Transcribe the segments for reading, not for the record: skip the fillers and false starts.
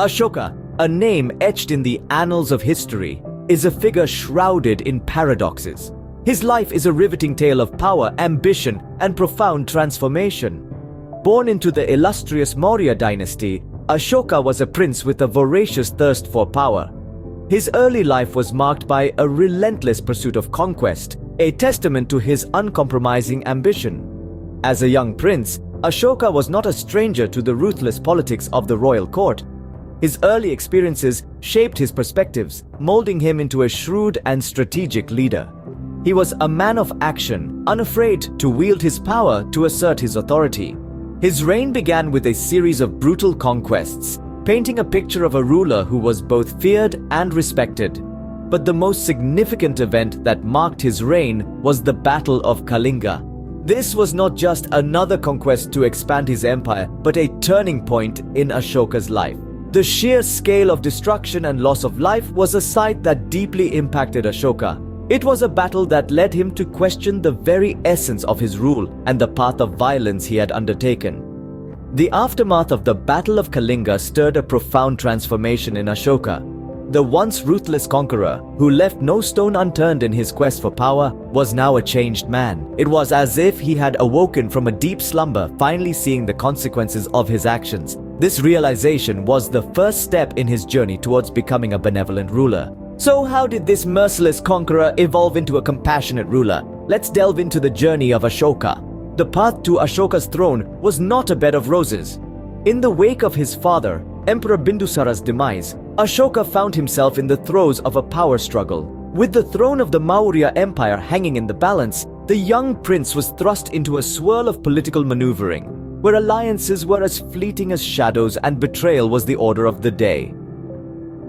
Ashoka, a name etched in the annals of history, is a figure shrouded in paradoxes. His life is a riveting tale of power, ambition, and profound transformation. Born into the illustrious Maurya dynasty, Ashoka was a prince with a voracious thirst for power. His early life was marked by a relentless pursuit of conquest, a testament to his uncompromising ambition. As a young prince, Ashoka was not a stranger to the ruthless politics of the royal court. His early experiences shaped his perspectives, molding him into a shrewd and strategic leader. He was a man of action, unafraid to wield his power to assert his authority. His reign began with a series of brutal conquests, painting a picture of a ruler who was both feared and respected. But the most significant event that marked his reign was the Battle of Kalinga. This was not just another conquest to expand his empire, but a turning point in Ashoka's life. The sheer scale of destruction and loss of life was a sight that deeply impacted Ashoka. It was a battle that led him to question the very essence of his rule and the path of violence he had undertaken. The aftermath of the Battle of Kalinga stirred a profound transformation in Ashoka. The once ruthless conqueror, who left no stone unturned in his quest for power, was now a changed man. It was as if he had awoken from a deep slumber, finally seeing the consequences of his actions. This realization was the first step in his journey towards becoming a benevolent ruler. So how did this merciless conqueror evolve into a compassionate ruler? Let's delve into the journey of Ashoka. The path to Ashoka's throne was not a bed of roses. In the wake of his father, Emperor Bindusara's demise, Ashoka found himself in the throes of a power struggle. With the throne of the Maurya Empire hanging in the balance, the young prince was thrust into a swirl of political maneuvering, where alliances were as fleeting as shadows and betrayal was the order of the day.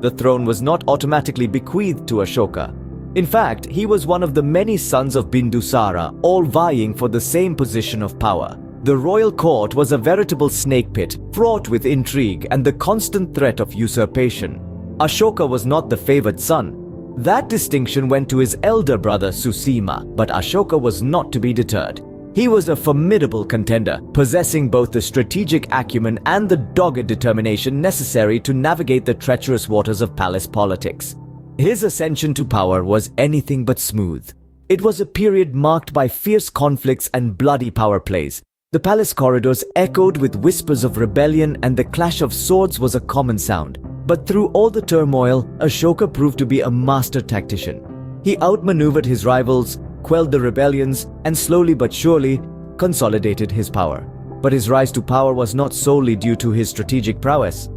The throne was not automatically bequeathed to Ashoka. In fact, he was one of the many sons of Bindusara, all vying for the same position of power. The royal court was a veritable snake pit, fraught with intrigue and the constant threat of usurpation. Ashoka was not the favored son. That distinction went to his elder brother Susima, but Ashoka was not to be deterred. He was a formidable contender, possessing both the strategic acumen and the dogged determination necessary to navigate the treacherous waters of palace politics. His ascension to power was anything but smooth. It was a period marked by fierce conflicts and bloody power plays. The palace corridors echoed with whispers of rebellion, and the clash of swords was a common sound. But through all the turmoil, Ashoka proved to be a master tactician. He outmaneuvered his rivals, quelled the rebellions, and slowly but surely consolidated his power. But his rise to power was not solely due to his strategic prowess.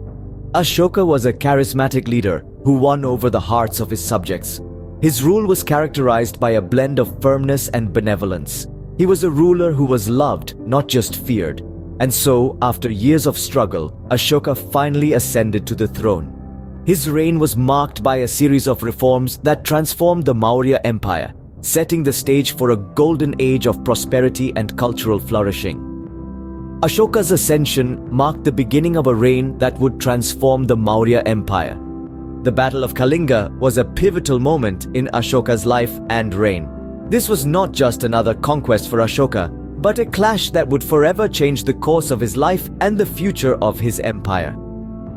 Ashoka was a charismatic leader who won over the hearts of his subjects. His rule was characterized by a blend of firmness and benevolence. He was a ruler who was loved, not just feared. And so, after years of struggle, Ashoka finally ascended to the throne. His reign was marked by a series of reforms that transformed the Maurya Empire, setting the stage for a golden age of prosperity and cultural flourishing. Ashoka's ascension marked the beginning of a reign that would transform the Maurya Empire. The Battle of Kalinga was a pivotal moment in Ashoka's life and reign. This was not just another conquest for Ashoka, but a clash that would forever change the course of his life and the future of his empire.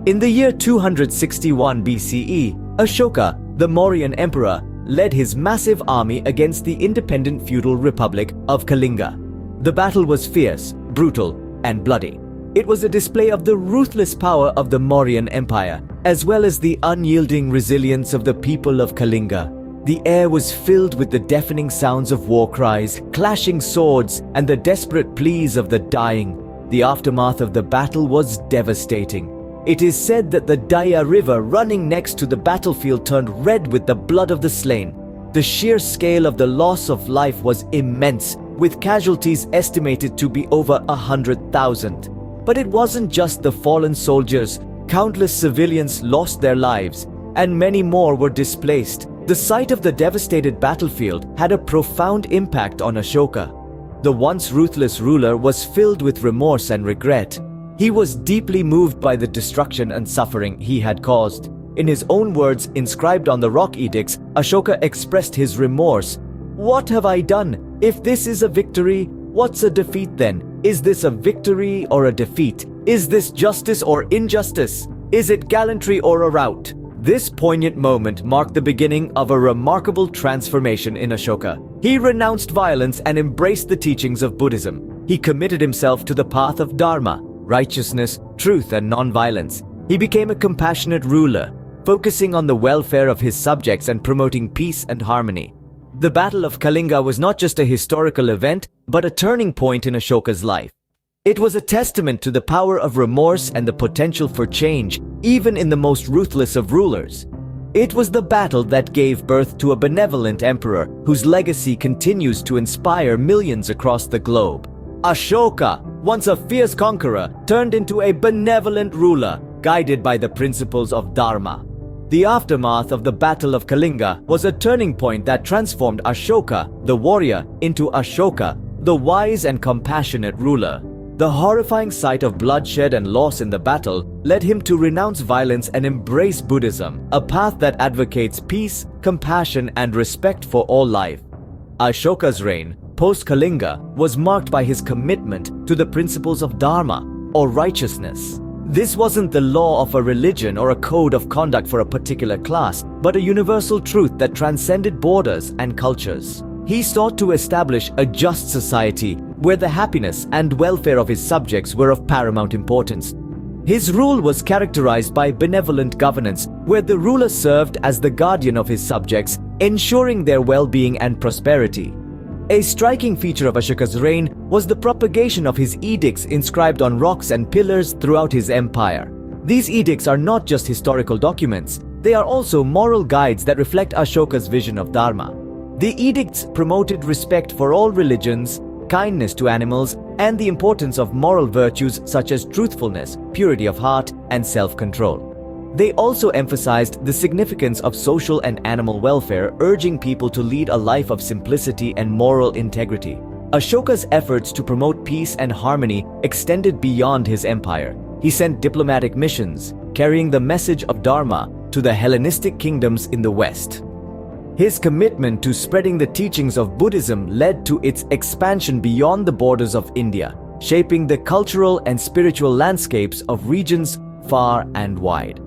In the year 261 BCE, Ashoka, the Mauryan emperor, led his massive army against the independent feudal republic of Kalinga. The battle was fierce, brutal, and bloody. It was a display of the ruthless power of the Mauryan Empire, as well as the unyielding resilience of the people of Kalinga. The air was filled with the deafening sounds of war cries, clashing swords, and the desperate pleas of the dying. The aftermath of the battle was devastating. It is said that the Daya River running next to the battlefield turned red with the blood of the slain. The sheer scale of the loss of life was immense, with casualties estimated to be over 100,000. But it wasn't just the fallen soldiers. Countless civilians lost their lives, and many more were displaced. The sight of the devastated battlefield had a profound impact on Ashoka. The once ruthless ruler was filled with remorse and regret. He was deeply moved by the destruction and suffering he had caused. In his own words inscribed on the rock edicts, Ashoka expressed his remorse. "What have I done? If this is a victory, what's a defeat then? Is this a victory or a defeat? Is this justice or injustice? Is it gallantry or a rout? This poignant moment marked the beginning of a remarkable transformation in Ashoka. He renounced violence and embraced the teachings of Buddhism. He committed himself to the path of Dharma, righteousness, truth, and non-violence. He became a compassionate ruler, focusing on the welfare of his subjects and promoting peace and harmony. The Battle of Kalinga was not just a historical event, but a turning point in Ashoka's life. It was a testament to the power of remorse and the potential for change, even in the most ruthless of rulers. It was the battle that gave birth to a benevolent emperor whose legacy continues to inspire millions across the globe. Ashoka, once a fierce conqueror, turned into a benevolent ruler, guided by the principles of Dharma. The aftermath of the Battle of Kalinga was a turning point that transformed Ashoka, the warrior, into Ashoka, the wise and compassionate ruler. The horrifying sight of bloodshed and loss in the battle led him to renounce violence and embrace Buddhism, a path that advocates peace, compassion, and respect for all life. Ashoka's reign, post-Kalinga, was marked by his commitment to the principles of Dharma, or righteousness. This wasn't the law of a religion or a code of conduct for a particular class, but a universal truth that transcended borders and cultures. He sought to establish a just society where the happiness and welfare of his subjects were of paramount importance. His rule was characterized by benevolent governance, where the ruler served as the guardian of his subjects, ensuring their well-being and prosperity. A striking feature of Ashoka's reign was the propagation of his edicts inscribed on rocks and pillars throughout his empire. These edicts are not just historical documents, they are also moral guides that reflect Ashoka's vision of Dharma. The edicts promoted respect for all religions, kindness to animals, and the importance of moral virtues such as truthfulness, purity of heart, and self-control. They also emphasized the significance of social and animal welfare, urging people to lead a life of simplicity and moral integrity. Ashoka's efforts to promote peace and harmony extended beyond his empire. He sent diplomatic missions, carrying the message of Dharma to the Hellenistic kingdoms in the West. His commitment to spreading the teachings of Buddhism led to its expansion beyond the borders of India, shaping the cultural and spiritual landscapes of regions far and wide.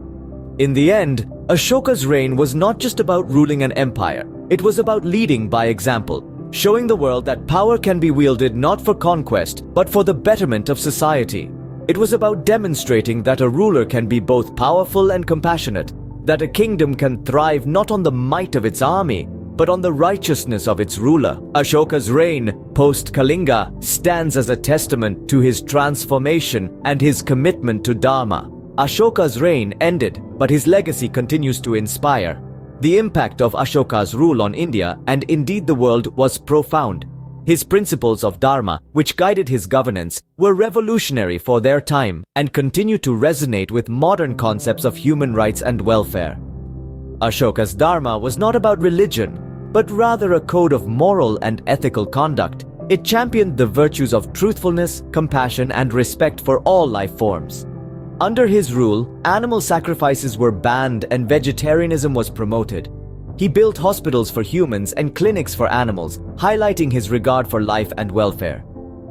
In the end, Ashoka's reign was not just about ruling an empire, it was about leading by example, showing the world that power can be wielded not for conquest, but for the betterment of society. It was about demonstrating that a ruler can be both powerful and compassionate, that a kingdom can thrive not on the might of its army, but on the righteousness of its ruler. Ashoka's reign, post-Kalinga, stands as a testament to his transformation and his commitment to Dharma. Ashoka's reign ended, but his legacy continues to inspire. The impact of Ashoka's rule on India, and indeed the world, was profound. His principles of Dharma, which guided his governance, were revolutionary for their time and continue to resonate with modern concepts of human rights and welfare. Ashoka's Dharma was not about religion, but rather a code of moral and ethical conduct. It championed the virtues of truthfulness, compassion, and respect for all life forms. Under his rule, animal sacrifices were banned and vegetarianism was promoted. He built hospitals for humans and clinics for animals, highlighting his regard for life and welfare.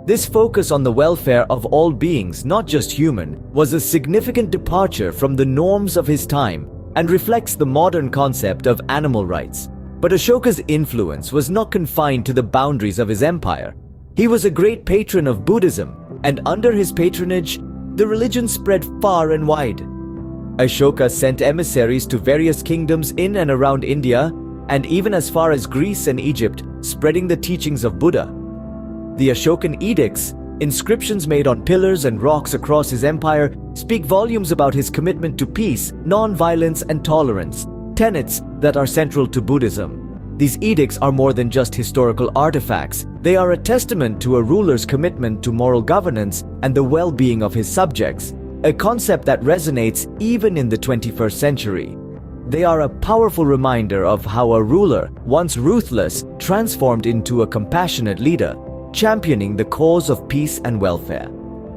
This focus on the welfare of all beings, not just human, was a significant departure from the norms of his time and reflects the modern concept of animal rights. But Ashoka's influence was not confined to the boundaries of his empire. He was a great patron of Buddhism, and under his patronage, the religion spread far and wide. Ashoka sent emissaries to various kingdoms in and around India, and even as far as Greece and Egypt, spreading the teachings of Buddha. The Ashokan edicts, inscriptions made on pillars and rocks across his empire, speak volumes about his commitment to peace, non-violence, and tolerance, tenets that are central to Buddhism. These edicts are more than just historical artifacts. They are a testament to a ruler's commitment to moral governance and the well-being of his subjects, a concept that resonates even in the 21st century. They are a powerful reminder of how a ruler, once ruthless, transformed into a compassionate leader, championing the cause of peace and welfare.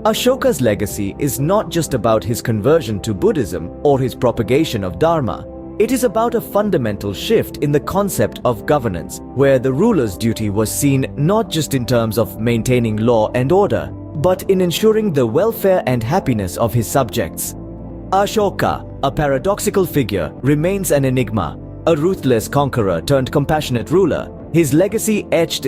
Ashoka's legacy is not just about his conversion to Buddhism or his propagation of Dharma. It is about a fundamental shift in the concept of governance, where the ruler's duty was seen not just in terms of maintaining law and order, but in ensuring the welfare and happiness of his subjects. Ashoka, a paradoxical figure, remains an enigma, a ruthless conqueror turned compassionate ruler, his legacy etched in